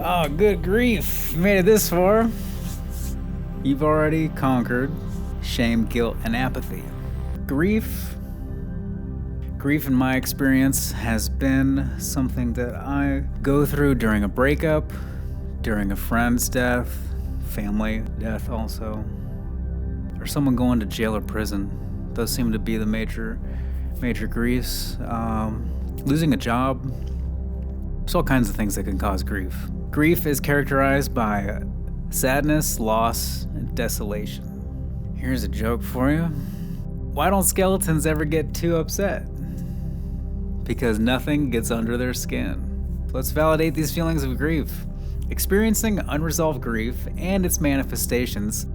Oh, good grief. You made it this far. You've already conquered shame, guilt, and apathy. Grief, in my experience, has been something that I go through during a breakup, during a friend's death, family death also, or someone going to jail or prison. Those seem to be the major griefs. Losing a job. There's all kinds of things that can cause grief. Grief is characterized by sadness, loss, and desolation. Here's a joke for you. Why don't skeletons ever get too upset? Because nothing gets under their skin. Let's validate these feelings of grief. Experiencing unresolved grief and its manifestations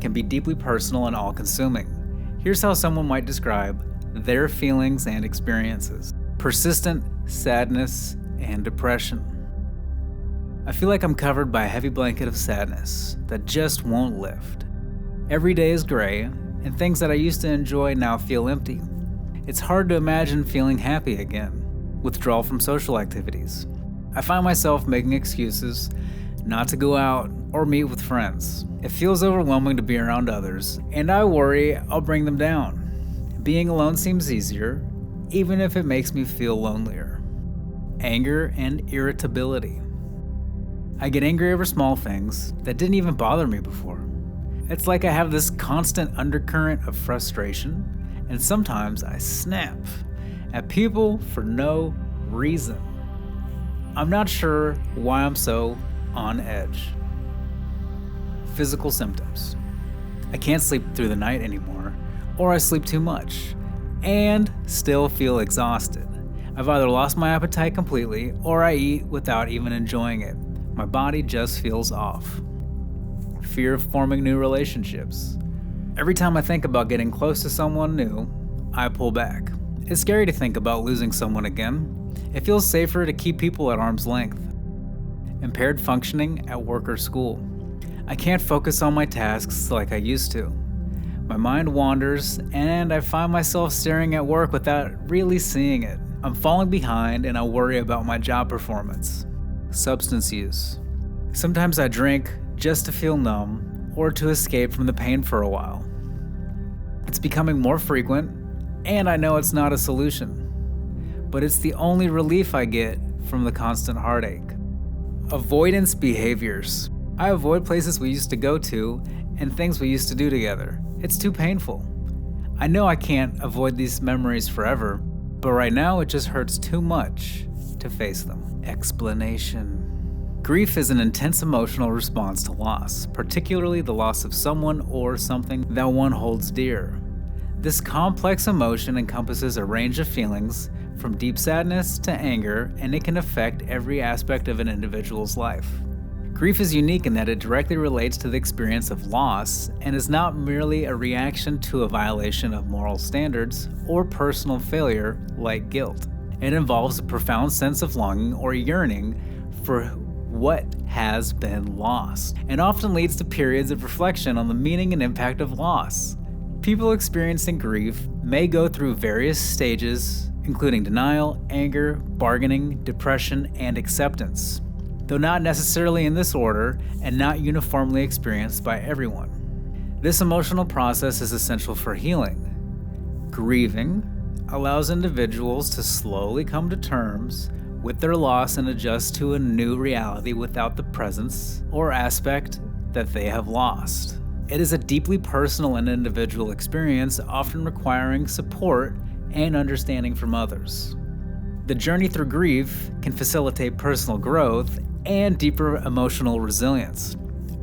can be deeply personal and all-consuming. Here's how someone might describe their feelings and experiences. Persistent sadness and depression. I feel like I'm covered by a heavy blanket of sadness that just won't lift. Every day is gray, and things that I used to enjoy now feel empty. It's hard to imagine feeling happy again. Withdrawal from social activities. I find myself making excuses not to go out or meet with friends. It feels overwhelming to be around others, and I worry I'll bring them down. Being alone seems easier, even if it makes me feel lonelier. Anger and irritability. I get angry over small things that didn't even bother me before. It's like I have this constant undercurrent of frustration, and sometimes I snap at people for no reason. I'm not sure why I'm so on edge. Physical symptoms. I can't sleep through the night anymore, or I sleep too much, and still feel exhausted. I've either lost my appetite completely, or I eat without even enjoying it. My body just feels off. Fear of forming new relationships. Every time I think about getting close to someone new, I pull back. It's scary to think about losing someone again. It feels safer to keep people at arm's length. Impaired functioning at work or school. I can't focus on my tasks like I used to. My mind wanders, and I find myself staring at work without really seeing it. I'm falling behind, and I worry about my job performance. Substance use. Sometimes I drink just to feel numb or to escape from the pain for a while. It's becoming more frequent, and I know it's not a solution, but it's the only relief I get from the constant heartache. Avoidance behaviors. I avoid places we used to go to and things we used to do together. It's too painful. I know I can't avoid these memories forever, but right now it just hurts too much to face them. Explanation. Grief is an intense emotional response to loss, particularly the loss of someone or something that one holds dear. This complex emotion encompasses a range of feelings, from deep sadness to anger, and it can affect every aspect of an individual's life. Grief is unique in that it directly relates to the experience of loss and is not merely a reaction to a violation of moral standards or personal failure like guilt. It involves a profound sense of longing or yearning for what has been lost, and often leads to periods of reflection on the meaning and impact of loss. People experiencing grief may go through various stages, including denial, anger, bargaining, depression, and acceptance, though not necessarily in this order and not uniformly experienced by everyone. This emotional process is essential for healing. Grieving allows individuals to slowly come to terms with their loss and adjust to a new reality without the presence or aspect that they have lost. It is a deeply personal and individual experience, often requiring support and understanding from others. The journey through grief can facilitate personal growth and deeper emotional resilience.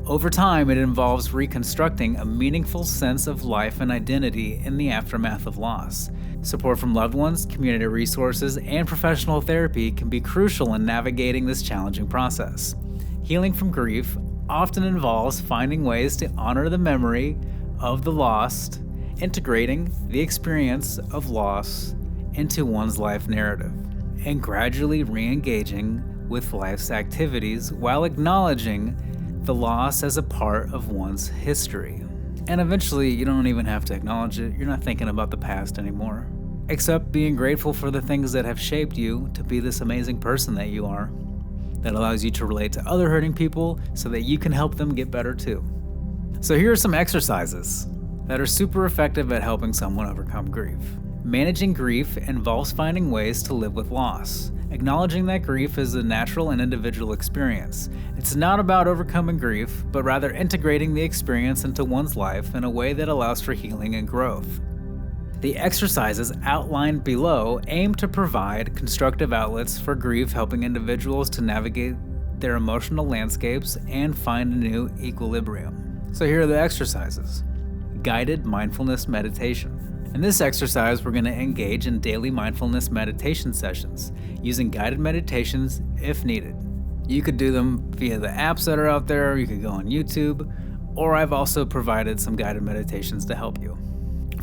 Over time, it involves reconstructing a meaningful sense of life and identity in the aftermath of loss. Support from loved ones, community resources, and professional therapy can be crucial in navigating this challenging process. Healing from grief often involves finding ways to honor the memory of the lost, integrating the experience of loss into one's life narrative, and gradually re-engaging with life's activities while acknowledging the loss as a part of one's history. And eventually, you don't even have to acknowledge it. You're not thinking about the past anymore, except being grateful for the things that have shaped you to be this amazing person that you are. that allows you to relate to other hurting people so that you can help them get better too. So here are some exercises that are super effective at helping someone overcome grief. Managing grief involves finding ways to live with loss. Acknowledging that grief is a natural and individual experience. It's not about overcoming grief, but rather integrating the experience into one's life in a way that allows for healing and growth. The exercises outlined below aim to provide constructive outlets for grief, helping individuals to navigate their emotional landscapes and find a new equilibrium. So here are the exercises. Guided mindfulness meditation. In this exercise, we're going to engage in daily mindfulness meditation sessions, using guided meditations if needed. You could do them via the apps that are out there, you could go on YouTube, or I've also provided some guided meditations to help you.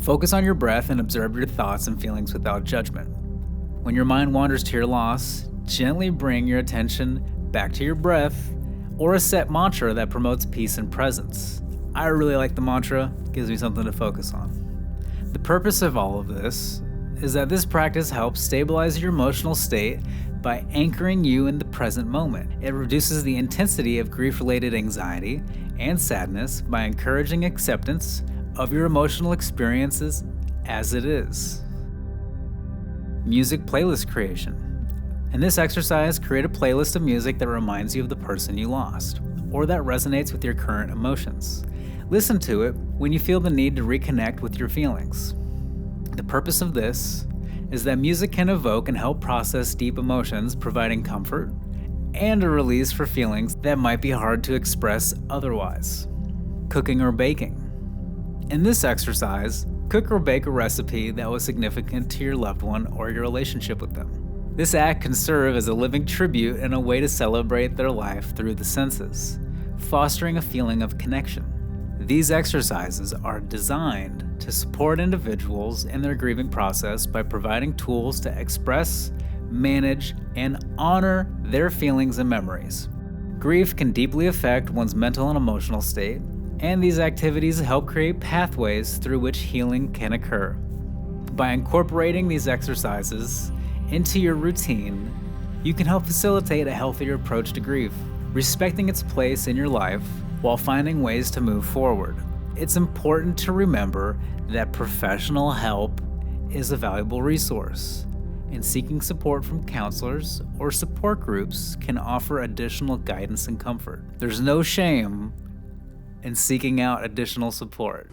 Focus on your breath and observe your thoughts and feelings without judgment. When your mind wanders to your loss, gently bring your attention back to your breath or a set mantra that promotes peace and presence. I really like the mantra, it gives me something to focus on. The purpose of all of this is that this practice helps stabilize your emotional state by anchoring you in the present moment. It reduces the intensity of grief-related anxiety and sadness by encouraging acceptance of your emotional experiences as it is. Music playlist creation. In this exercise, create a playlist of music that reminds you of the person you lost, or that resonates with your current emotions. Listen to it when you feel the need to reconnect with your feelings. The purpose of this is that music can evoke and help process deep emotions, providing comfort and a release for feelings that might be hard to express otherwise. Cooking or baking. In this exercise, cook or bake a recipe that was significant to your loved one or your relationship with them. This act can serve as a living tribute and a way to celebrate their life through the senses, fostering a feeling of connection. These exercises are designed to support individuals in their grieving process by providing tools to express, manage, and honor their feelings and memories. Grief can deeply affect one's mental and emotional state, and these activities help create pathways through which healing can occur. By incorporating these exercises into your routine, you can help facilitate a healthier approach to grief, respecting its place in your life while finding ways to move forward. It's important to remember that professional help is a valuable resource, and seeking support from counselors or support groups can offer additional guidance and comfort. There's no shame in seeking out additional support.